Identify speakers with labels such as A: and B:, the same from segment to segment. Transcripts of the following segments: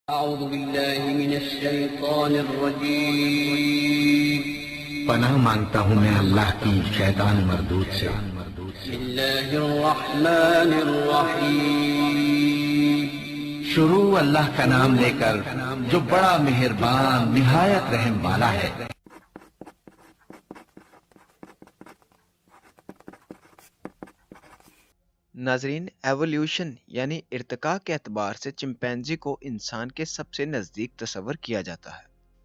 A: أعوذ بالله من الشيطان الرجيم.
B: پناہ مانگتا ہوں میں اللہ کی شیطان مردود سے۔
A: بسم الله الرحمن الرحيم.
B: شروع اللہ کا نام لے کر جو بڑا مہربان نہایت رحم والا ہے۔
C: ناظرین، ایولیوشن یعنی ارتقاء کے اعتبار سے چمپینزی کو انسان کے سب سے نزدیک تصور کیا جاتا ہے،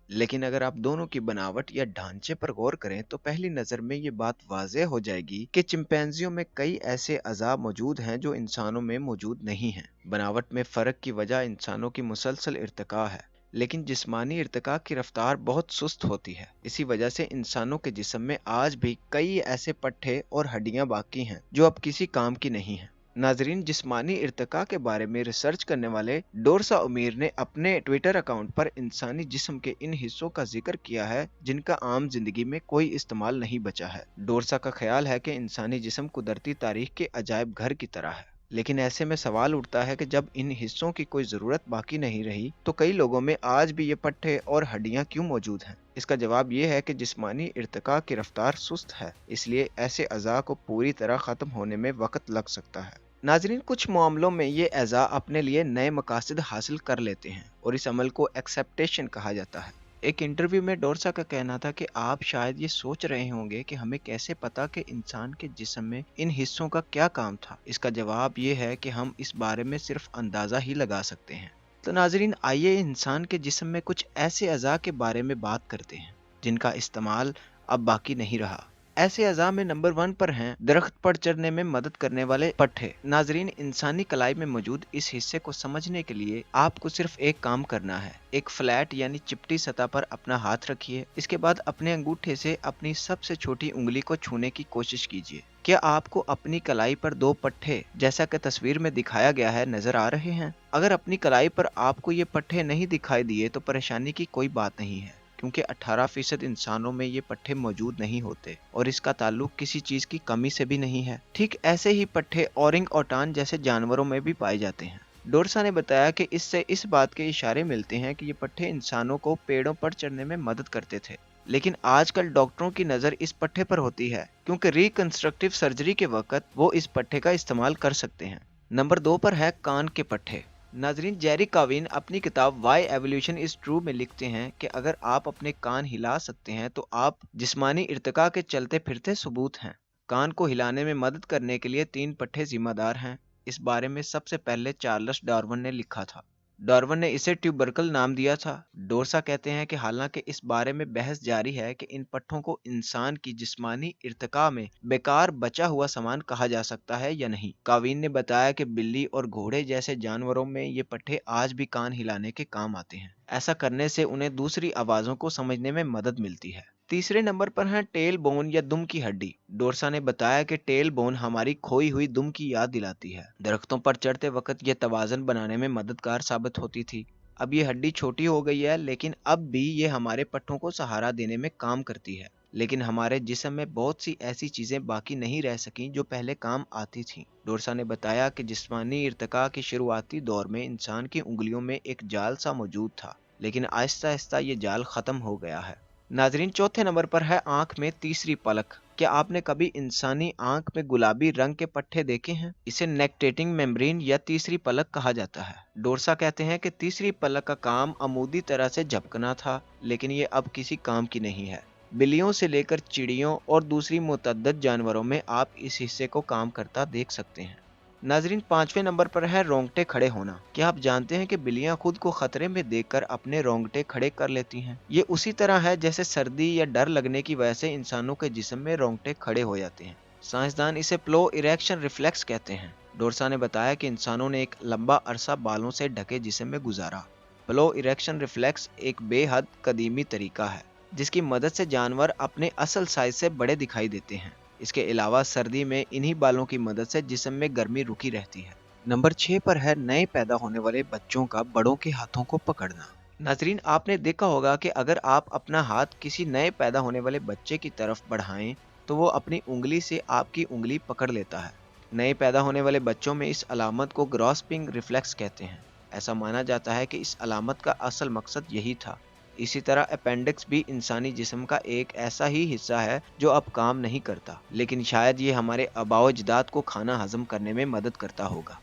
C: لیکن اگر آپ دونوں کی بناوٹ یا ڈھانچے پر غور کریں تو پہلی نظر میں یہ بات واضح ہو جائے گی کہ چمپینزیوں میں کئی ایسے اعضاء موجود ہیں جو انسانوں میں موجود نہیں ہیں۔ بناوٹ میں فرق کی وجہ انسانوں کی مسلسل ارتقاء ہے، لیکن جسمانی ارتقاء کی رفتار بہت سست ہوتی ہے۔ اسی وجہ سے انسانوں کے جسم میں آج بھی کئی ایسے پٹھے اور ہڈیاں باقی ہیں جو اب کسی کام کی نہیں ہیں۔ ناظرین، جسمانی ارتقاء کے بارے میں ریسرچ کرنے والے ڈورسا امیر نے اپنے ٹویٹر اکاؤنٹ پر انسانی جسم کے ان حصوں کا ذکر کیا ہے جن کا عام زندگی میں کوئی استعمال نہیں بچا ہے۔ ڈورسا کا خیال ہے کہ انسانی جسم قدرتی تاریخ کے عجائب گھر کی طرح ہے، لیکن ایسے میں سوال اٹھتا ہے کہ جب ان حصوں کی کوئی ضرورت باقی نہیں رہی تو کئی لوگوں میں آج بھی یہ پٹھے اور ہڈیاں کیوں موجود ہیں؟ اس کا جواب یہ ہے کہ جسمانی ارتقاء کی رفتار سست ہے، اس لیے ایسے اعضاء کو پوری طرح ختم ہونے میں وقت لگ سکتا ہے۔ ناظرین، کچھ معاملوں میں یہ اعضاء اپنے لیے نئے مقاصد حاصل کر لیتے ہیں اور اس عمل کو ایکسیپٹیشن کہا جاتا ہے۔ ایک انٹرویو میں ڈورسا کا کہنا تھا کہ آپ شاید یہ سوچ رہے ہوں گے کہ ہمیں کیسے پتا کہ انسان کے جسم میں ان حصوں کا کیا کام تھا۔ اس کا جواب یہ ہے کہ ہم اس بارے میں صرف اندازہ ہی لگا سکتے ہیں۔ تو ناظرین، آئیے انسان کے جسم میں کچھ ایسے اعضاء کے بارے میں بات کرتے ہیں جن کا استعمال اب باقی نہیں رہا۔ ایسے اعضاء میں نمبر 1 پر ہیں درخت پر چڑھنے میں مدد کرنے والے پٹھے۔ ناظرین، انسانی کلائی میں موجود اس حصے کو سمجھنے کے لیے آپ کو صرف ایک کام کرنا ہے۔ ایک فلیٹ یعنی چپٹی سطح پر اپنا ہاتھ رکھیے، اس کے بعد اپنے انگوٹھے سے اپنی سب سے چھوٹی انگلی کو چھونے کی کوشش کیجیے۔ کیا آپ کو اپنی کلائی پر 2 پٹھے جیسا کہ تصویر میں دکھایا گیا ہے نظر آ رہے ہیں؟ اگر اپنی کلائی پر آپ کو یہ پٹھے نہیں دکھائی دیے تو پریشانی کی کوئی بات نہیں ہے، کیونکہ 18% انسانوں میں یہ پٹھے موجود نہیں ہوتے اور اس کا تعلق کسی چیز کی کمی سے بھی نہیں ہے۔ ٹھیک ایسے ہی پٹھے اورنگ اوٹان جیسے جانوروں میں بھی پائے جاتے ہیں۔ ڈورسا نے بتایا کہ اس سے اس بات کے اشارے ملتے ہیں کہ یہ پٹھے انسانوں کو پیڑوں پر چڑھنے میں مدد کرتے تھے، لیکن آج کل ڈاکٹروں کی نظر اس پٹھے پر ہوتی ہے کیونکہ ریکنسٹرکٹیو سرجری کے وقت وہ اس پٹھے کا استعمال کر سکتے ہیں۔ نمبر 2 پر ہے کان کے پٹھے۔ ناظرین، جیری کاوین اپنی کتاب وائی ایولیوشن از ٹرو میں لکھتے ہیں کہ اگر آپ اپنے کان ہلا سکتے ہیں تو آپ جسمانی ارتقاء کے چلتے پھرتے ثبوت ہیں۔ کان کو ہلانے میں مدد کرنے کے لیے 3 پٹھے ذمہ دار ہیں۔ اس بارے میں سب سے پہلے چارلس ڈارون نے لکھا تھا۔ ڈارون نے اسے ٹیوبرکل نام دیا تھا۔ ڈورسا کہتے ہیں کہ حالانکہ اس بارے میں بحث جاری ہے کہ ان پٹھوں کو انسان کی جسمانی ارتقاء میں بیکار بچا ہوا سامان کہا جا سکتا ہے یا نہیں۔ کاوین نے بتایا کہ بلی اور گھوڑے جیسے جانوروں میں یہ پٹھے آج بھی کان ہلانے کے کام آتے ہیں۔ ایسا کرنے سے انہیں دوسری آوازوں کو سمجھنے میں مدد ملتی ہے۔ تیسرے نمبر پر ہے ٹیل بون یا دم کی ہڈی۔ ڈورسا نے بتایا کہ ٹیل بون ہماری کھوئی ہوئی دم کی یاد دلاتی ہے۔ درختوں پر چڑھتے وقت یہ توازن بنانے میں مددگار ثابت ہوتی تھی۔ اب یہ ہڈی چھوٹی ہو گئی ہے، لیکن اب بھی یہ ہمارے پٹھوں کو سہارا دینے میں کام کرتی ہے۔ لیکن ہمارے جسم میں بہت سی ایسی چیزیں باقی نہیں رہ سکیں جو پہلے کام آتی تھیں۔ ڈورسا نے بتایا کہ جسمانی ارتقاء کے شروعاتی دور میں انسان کی انگلیوں میں ایک جال سا موجود تھا، لیکن آہستہ آہستہ یہ جال ختم ہو گیا ہے۔ ناظرین، چوتھے نمبر پر ہے آنکھ میں تیسری پلک۔ کیا آپ نے کبھی انسانی آنکھ میں گلابی رنگ کے پٹھے دیکھے ہیں؟ اسے نیکٹیٹنگ میمبرین یا تیسری پلک کہا جاتا ہے۔ ڈورسا کہتے ہیں کہ تیسری پلک کا کام عمودی طرح سے جھپکنا تھا، لیکن یہ اب کسی کام کی نہیں ہے۔ بلیوں سے لے کر چڑیوں اور دوسری متعدد جانوروں میں آپ اس حصے کو کام کرتا دیکھ سکتے ہیں۔ ناظرین، 5ویں نمبر پر ہے رونگٹے کھڑے ہونا۔ کیا آپ جانتے ہیں کہ بلیاں خود کو خطرے میں دیکھ کر اپنے رونگٹے کھڑے کر لیتی ہیں؟ یہ اسی طرح ہے جیسے سردی یا ڈر لگنے کی وجہ سے انسانوں کے جسم میں رونگٹے کھڑے ہو جاتے ہیں۔ سائنسدان اسے پلو اریکشن ریفلیکس کہتے ہیں۔ ڈورسا نے بتایا کہ انسانوں نے ایک لمبا عرصہ بالوں سے ڈھکے جسم میں گزارا۔ پلو اریکشن ریفلیکس ایک بے حد قدیمی طریقہ ہے جس کی مدد سے جانور اپنے اصل سائز سے بڑے دکھائی دیتے ہیں۔ اس کے علاوہ سردی میں انہی بالوں کی مدد سے جسم میں گرمی رکی رہتی ہے۔ نمبر 6 پر ہے نئے پیدا ہونے والے بچوں کا بڑوں کے ہاتھوں کو پکڑنا۔ ناظرین، آپ نے دیکھا ہوگا کہ اگر آپ اپنا ہاتھ کسی نئے پیدا ہونے والے بچے کی طرف بڑھائیں تو وہ اپنی انگلی سے آپ کی انگلی پکڑ لیتا ہے۔ نئے پیدا ہونے والے بچوں میں اس علامت کو گراسپنگ ریفلیکس کہتے ہیں۔ ایسا مانا جاتا ہے کہ اس علامت کا اصل مقصد یہی تھا۔ اسی طرح اپینڈکس بھی انسانی جسم کا ایک ایسا ہی حصہ ہے جو اب کام نہیں کرتا، لیکن شاید یہ ہمارے آباء و اجداد کو کھانا ہضم کرنے میں مدد کرتا ہوگا۔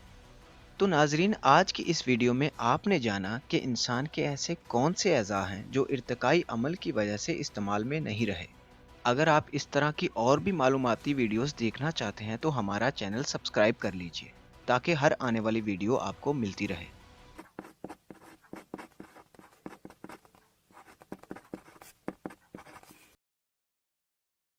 C: تو ناظرین، آج کی اس ویڈیو میں آپ نے جانا کہ انسان کے ایسے کون سے اعضاء ہیں جو ارتقائی عمل کی وجہ سے استعمال میں نہیں رہے۔ اگر آپ اس طرح کی اور بھی معلوماتی ویڈیوز دیکھنا چاہتے ہیں تو ہمارا چینل سبسکرائب کر لیجئے تاکہ ہر آنے والی ویڈیو آپ کو ملتی رہے۔